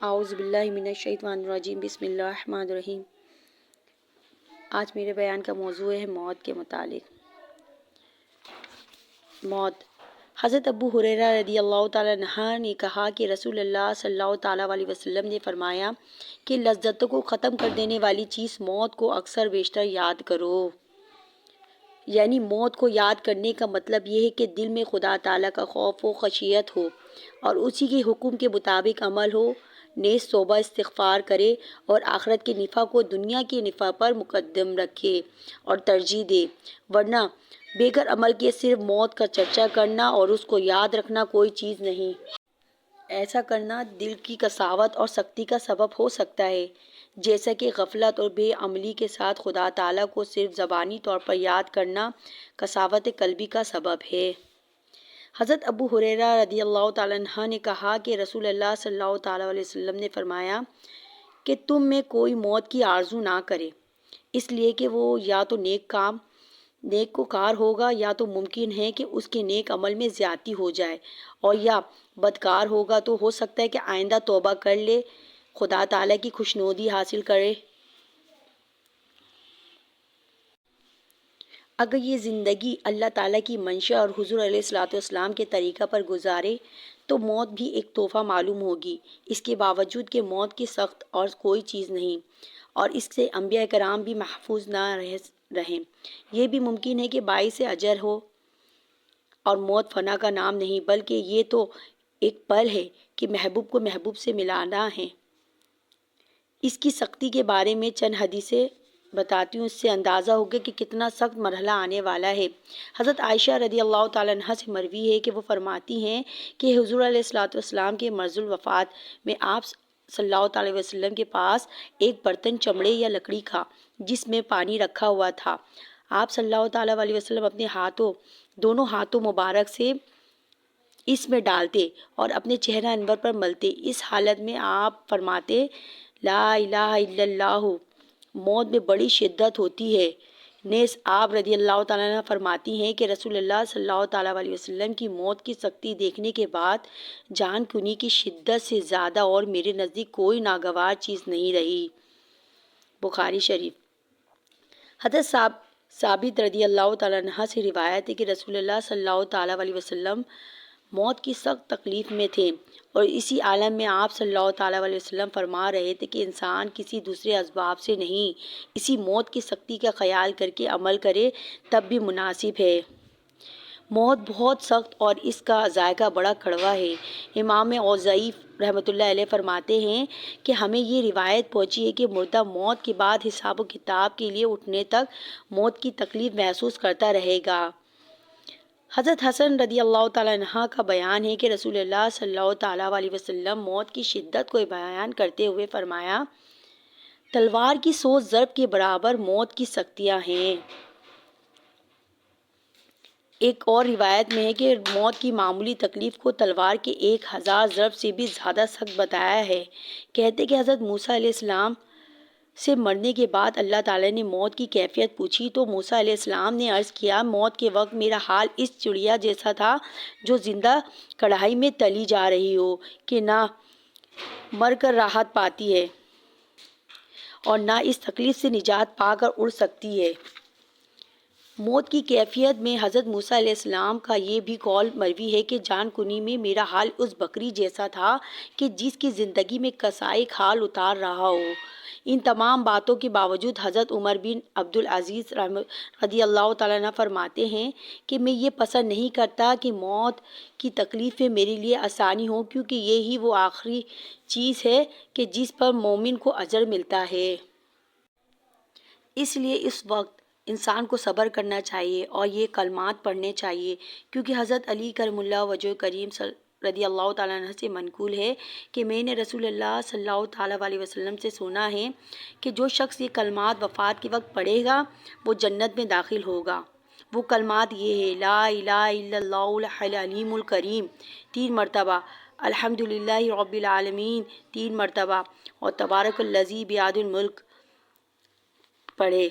اعوذ باللہ من الشیطان الرجیم، بسم اللہ الرحمن الرحیم۔ آج میرے بیان کا موضوع ہے موت کے متعلق۔ موت۔ حضرت ابو ہریرہ رضی اللہ تعالیٰ عنہ نے کہا کہ رسول اللہ صلی اللہ تعالیٰ علیہ وسلم نے فرمایا کہ لذتوں کو ختم کر دینے والی چیز موت کو اکثر بیشتر یاد کرو۔ یعنی موت کو یاد کرنے کا مطلب یہ ہے کہ دل میں خدا تعالیٰ کا خوف و خشیت ہو اور اسی کے حکم کے مطابق عمل ہو، نیز توبہ استغفار کرے اور آخرت کے نفع کو دنیا کے نفع پر مقدم رکھے اور ترجیح دے، ورنہ بغیر عمل کے صرف موت کا چرچا کرنا اور اس کو یاد رکھنا کوئی چیز نہیں۔ ایسا کرنا دل کی قساوت اور سختی کا سبب ہو سکتا ہے، جیسا کہ غفلت اور بے عملی کے ساتھ خدا تعالیٰ کو صرف زبانی طور پر یاد کرنا قساوت قلبی کا سبب ہے۔ حضرت ابو ہریرہ رضی اللہ تعالیٰ عنہ نے کہا کہ رسول اللہ صلی اللہ تعالیٰ علیہ وسلم نے فرمایا کہ تم میں کوئی موت کی آرزو نہ کرے، اس لیے کہ وہ یا تو نیک کار ہوگا یا تو ممکن ہے کہ اس کے نیک عمل میں زیادتی ہو جائے، اور یا بدکار ہوگا تو ہو سکتا ہے کہ آئندہ توبہ کر لے، خدا تعالیٰ کی خوشنودی حاصل کرے۔ اگر یہ زندگی اللہ تعالیٰ کی منشا اور حضور علیہ الصلوۃ والسلام کے طریقہ پر گزارے تو موت بھی ایک تحفہ معلوم ہوگی، اس کے باوجود کہ موت کی سخت اور کوئی چیز نہیں، اور اس سے انبیاء کرام بھی محفوظ نہ رہیں۔ یہ بھی ممکن ہے کہ باعث اجر ہو، اور موت فنا کا نام نہیں بلکہ یہ تو ایک پل ہے کہ محبوب کو محبوب سے ملانا ہے۔ اس کی سختی کے بارے میں چند حدیثیں بتاتی ہوں، اس سے اندازہ ہوگا کہ کتنا سخت مرحلہ آنے والا ہے۔ حضرت عائشہ رضی اللہ تعالیٰ عنہ سے مروی ہے کہ وہ فرماتی ہیں کہ حضور علیہ الصلوۃ والسلام کے مرض الوفات میں آپ صلی اللہ تعالیٰ وسلم کے پاس ایک برتن چمڑے یا لکڑی کا جس میں پانی رکھا ہوا تھا۔ آپ صلی اللہ تعالیٰ علیہ وسلم اپنے دونوں ہاتھوں مبارک سے اس میں ڈالتے اور اپنے چہرہ انور پر ملتے۔ اس حالت میں آپ فرماتے، لا الہ الا اللہ، موت میں بڑی شدت ہوتی ہے۔ نیز آپ رضی اللہ تعالیٰ عنہ فرماتی ہیں کہ رسول اللہ صلی اللہ تعالیٰ علیہ وسلم کی موت کی سختی دیکھنے کے بعد جان کنی کی شدت سے زیادہ اور میرے نزدیک کوئی ناگوار چیز نہیں رہی۔ بخاری شریف۔ حضرت ثابت رضی اللہ تعالیٰ عنہ سے روایت ہے کہ رسول اللہ صلی اللہ تعالیٰ علیہ وسلم موت کی سخت تکلیف میں تھے، اور اسی عالم میں آپ صلی اللہ تعالیٰ علیہ وسلم فرما رہے تھے کہ انسان کسی دوسرے اسباب سے نہیں، اسی موت کی سختی کا خیال کر کے عمل کرے تب بھی مناسب ہے۔ موت بہت سخت اور اس کا ذائقہ بڑا کڑوا ہے۔ امام اوزاعی رحمۃ اللہ علیہ فرماتے ہیں کہ ہمیں یہ روایت پہنچی ہے کہ مردہ موت کے بعد حساب و کتاب کے لیے اٹھنے تک موت کی تکلیف محسوس کرتا رہے گا۔ حضرت حسن رضی اللہ تعالیٰ عنہ کا بیان ہے کہ رسول اللہ صلی اللہ تعالیٰ علیہ وسلم موت کی شدت کو بیان کرتے ہوئے فرمایا، تلوار کی 100 ضرب کے برابر موت کی سختیاں ہیں۔ ایک اور روایت میں ہے کہ موت کی معمولی تکلیف کو تلوار کے 1000 ضرب سے بھی زیادہ سخت بتایا ہے۔ کہتے کہ حضرت موسیٰ علیہ السلام سے مرنے کے بعد اللہ تعالیٰ نے موت کی کیفیت پوچھی تو موسیٰ علیہ السلام نے عرض کیا، موت کے وقت میرا حال اس چڑیا جیسا تھا جو زندہ کڑھائی میں تلی جا رہی ہو، کہ نہ مر کر راحت پاتی ہے اور نہ اس تکلیف سے نجات پا کر اڑ سکتی ہے۔ موت کی کیفیت میں حضرت موسیٰ علیہ السلام کا یہ بھی قول مروی ہے کہ جان کنی میں میرا حال اس بکری جیسا تھا کہ جس کی زندگی میں کسائی کھال اتار رہا ہو۔ ان تمام باتوں کے باوجود حضرت عمر بن عبدالعزیز رضی اللہ تعالیٰ عنہ فرماتے ہیں کہ میں یہ پسند نہیں کرتا کہ موت کی تکلیفیں میرے لیے آسانی ہوں، کیونکہ یہی وہ آخری چیز ہے کہ جس پر مومن کو اجر ملتا ہے۔ اس لیے اس وقت انسان کو صبر کرنا چاہیے اور یہ کلمات پڑھنے چاہیے، کیونکہ حضرت علی کرم اللہ وجہ کریم رضی اللہ تعالیٰ عنہ سے منقول ہے کہ میں نے رسول اللہ صلی اللہ تعالیٰ علیہ وسلم سے سنا ہے کہ جو شخص یہ کلمات وفات کے وقت پڑھے گا وہ جنت میں داخل ہوگا۔ وہ کلمات یہ ہے، لا الہ الا اللہ الحی العلیم الکریم 3 مرتبہ، الحمدللہ رب العالمین 3 مرتبہ، اور تبارک الذی بیدہ الملک پڑھے۔